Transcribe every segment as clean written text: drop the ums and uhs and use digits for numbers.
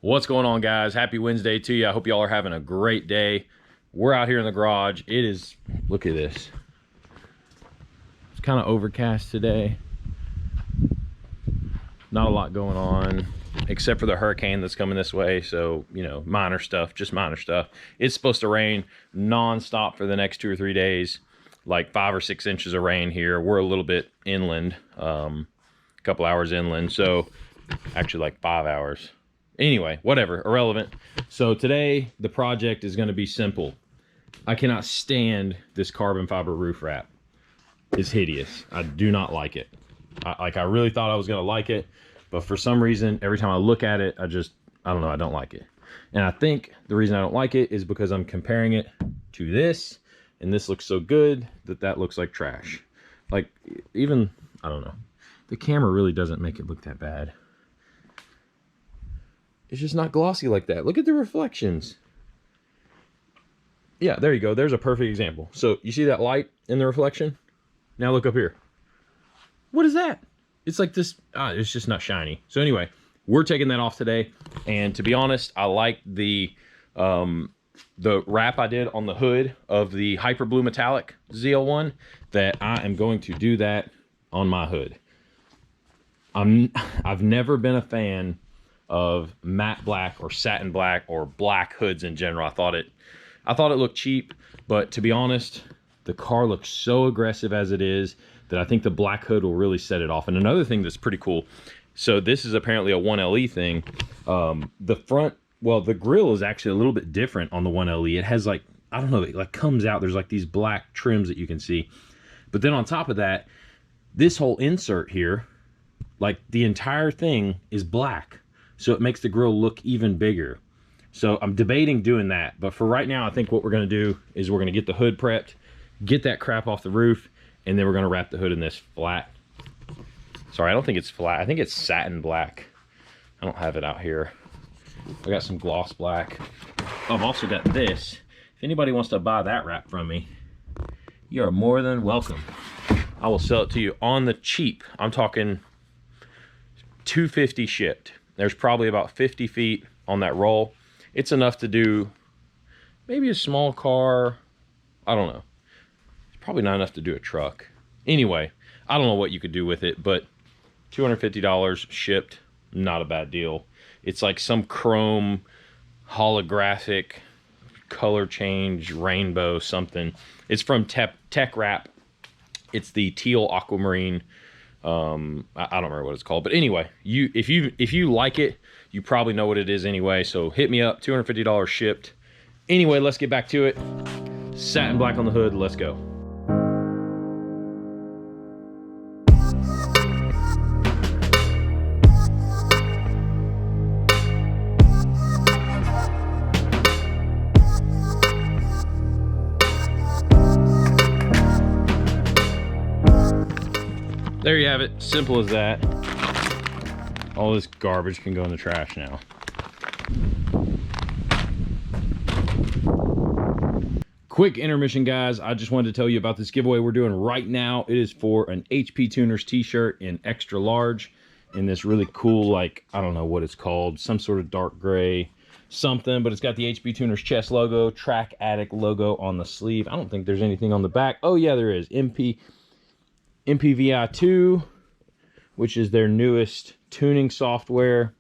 What's going on, guys? Happy Wednesday to you. I hope y'all are having a great day. We're out here in the garage. It is, look at this. It's kind of overcast today. Not a lot going on except for the hurricane that's coming this way. So, you know, minor stuff, just minor stuff. It's supposed to rain non-stop for the next 2 or 3 days, like 5 or 6 inches of rain here. We're a little bit inland, a couple hours inland. So actually like 5 hours. Anyway, whatever, irrelevant. So today the project is going to be simple. I cannot stand this carbon fiber roof wrap. It's hideous. I do not like it. I really thought I was going to like it, but for some reason, every time I look at it, I don't know, I don't like it. And I think the reason I don't like it is because I'm comparing it to this, and this looks so good that that looks like trash. Like, even, I don't know. The camera really doesn't make it look that bad. It's just not glossy like that. Look at the reflections. Yeah, there you go. There's a perfect example. So you see that light in the reflection? Now look up here. What is that? It's like this, it's just not shiny. So anyway, we're taking that off today. And to be honest, I like the wrap I did on the hood of the Hyper Blue Metallic ZL1, that I am going to do that on my hood. I've never been a fan of matte black or satin black or black hoods in general. I thought it looked cheap, but to be honest, the car looks so aggressive as it is that I think the black hood will really set it off. And another thing that's pretty cool, so this is apparently a 1LE thing. The front, well, the grille is actually a little bit different on the 1LE. It has like, I don't know, it like comes out, there's like these black trims that you can see. But then on top of that, this whole insert here, like the entire thing is black. So it makes the grill look even bigger. So I'm debating doing that. But for right now, I think what we're going to do is we're going to get the hood prepped, get that crap off the roof, and then we're going to wrap the hood in this flat. Sorry, I don't think it's flat. I think it's satin black. I don't have it out here. I got some gloss black. I've also got this. If anybody wants to buy that wrap from me, you are more than welcome. I will sell it to you on the cheap. I'm talking $250 shipped. There's probably about 50 feet on that roll. It's enough to do maybe a small car. I don't know. It's probably not enough to do a truck. Anyway, I don't know what you could do with it, but $250 shipped, not a bad deal. It's like some chrome holographic color change rainbow something. It's from Tech Wrap. It's the teal aquamarine. I don't remember what it's called, but anyway, if you like it, you probably know what it is anyway. So hit me up, $250 shipped. Anyway, let's get back to it. Satin black on the hood. Let's go. There you have it, simple as that. All this garbage can go in the trash now. Quick intermission, guys. I just wanted to tell you about this giveaway we're doing right now. It is for an HP Tuners t-shirt in extra large in this really cool, like, I don't know what it's called, some sort of dark gray something, but it's got the HP Tuners chest logo, Track Addict logo on the sleeve. I don't think there's anything on the back. Oh yeah, there is. MPVI2, which is their newest tuning software.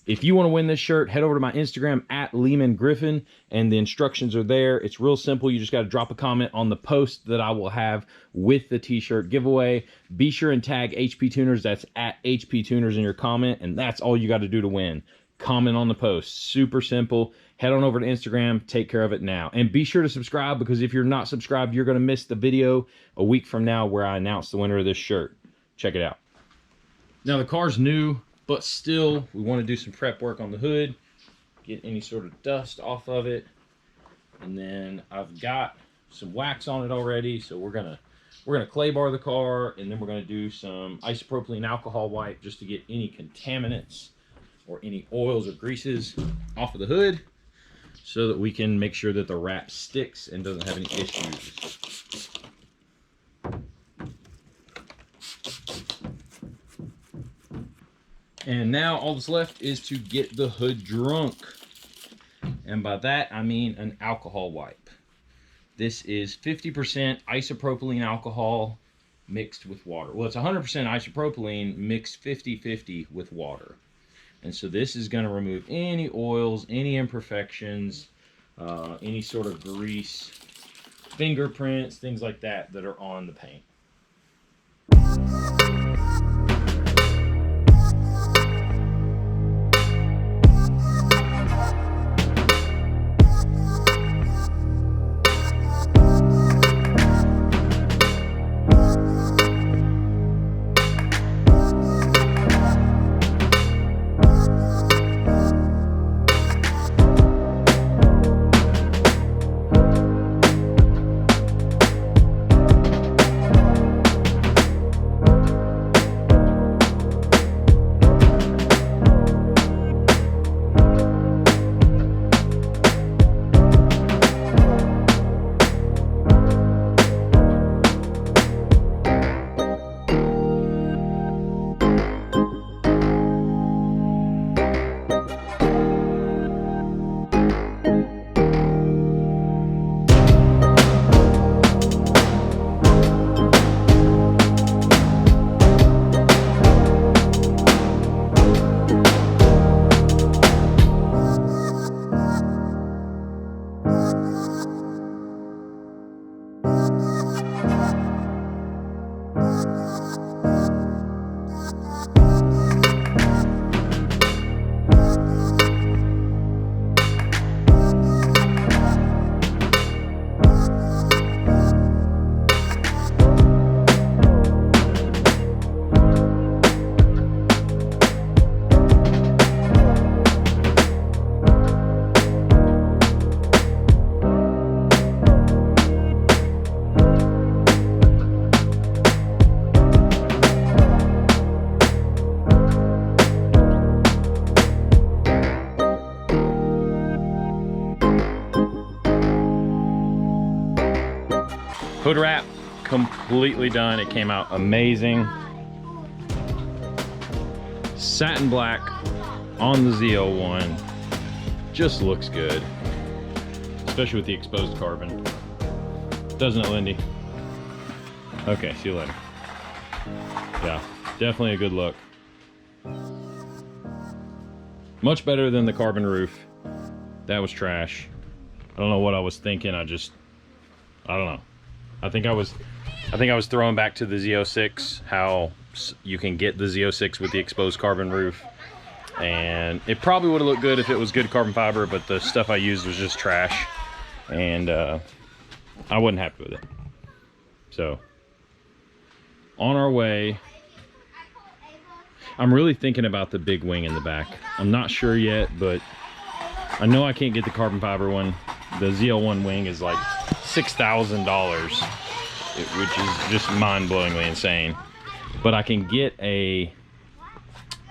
If you want to win this shirt, head over to my Instagram at Leaman Griffin, and the instructions are there. It's real simple. You just got to drop a comment on the post that I will have with the t-shirt giveaway. Be sure and tag HP Tuners. That's at HP Tuners in your comment, and that's all you got to do to win. Comment on the post. Super simple. Head on over to Instagram. Take care of it now. And be sure to subscribe, because if you're not subscribed, you're going to miss the video a week from now where I announce the winner of this shirt. Check it out. Now, the car's new, but still, we want to do some prep work on the hood, get any sort of dust off of it. And then I've got some wax on it already, so we're gonna clay bar the car, and then we're gonna do some isopropylene alcohol wipe just to get any contaminants or any oils or greases off of the hood, so that we can make sure that the wrap sticks and doesn't have any issues. And now all that's left is to get the hood drunk. And by that, I mean an alcohol wipe. This is 50% isopropylene alcohol mixed with water. Well, it's 100% isopropylene mixed 50-50 with water. And so this is going to remove any oils, any imperfections, any sort of grease, fingerprints, things like that that are on the paint. Hood wrap completely done. It came out amazing. Satin black on the ZL1 just looks good, especially with the exposed carbon, doesn't it, Lindy? Okay, see you later. Yeah, definitely a good look. Much better than the carbon roof. That was trash. I don't know what I was thinking. I don't know. I think I was throwing back to the Z06, how you can get the Z06 with the exposed carbon roof, and it probably would have looked good if it was good carbon fiber, but the stuff I used was just trash, and I wasn't happy with it. So on our way. I'm really thinking about the big wing in the back. I'm not sure yet, but I know I can't get the carbon fiber one. The ZL1 wing is like $6,000, which is just mind-blowingly insane. But I can get a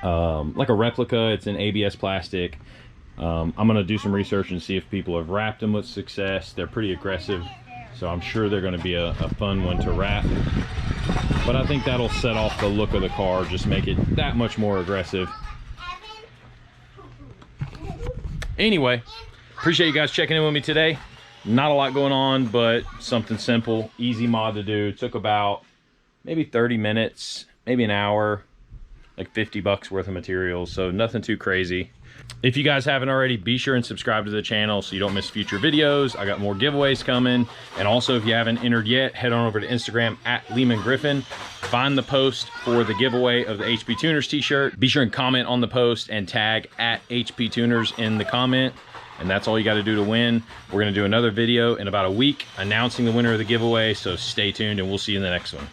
like a replica. It's an ABS plastic. I'm gonna do some research and see if people have wrapped them with success. They're pretty aggressive, so I'm sure they're gonna be a fun one to wrap. But I think that'll set off the look of the car, just make it that much more aggressive. Anyway, appreciate you guys checking in with me today. Not a lot going on, but something simple, easy mod to do. Took about maybe 30 minutes, maybe an hour, like 50 bucks worth of materials, so nothing too crazy. If you guys haven't already, be sure and subscribe to the channel so you don't miss future videos. I got more giveaways coming. And also, if you haven't entered yet, head on over to Instagram at Leaman Griffin. Find the post for the giveaway of the HP Tuners t-shirt. Be sure and comment on the post and tag at HP Tuners in the comment. And that's all you got to do to win. We're going to do another video in about a week announcing the winner of the giveaway. So stay tuned and we'll see you in the next one.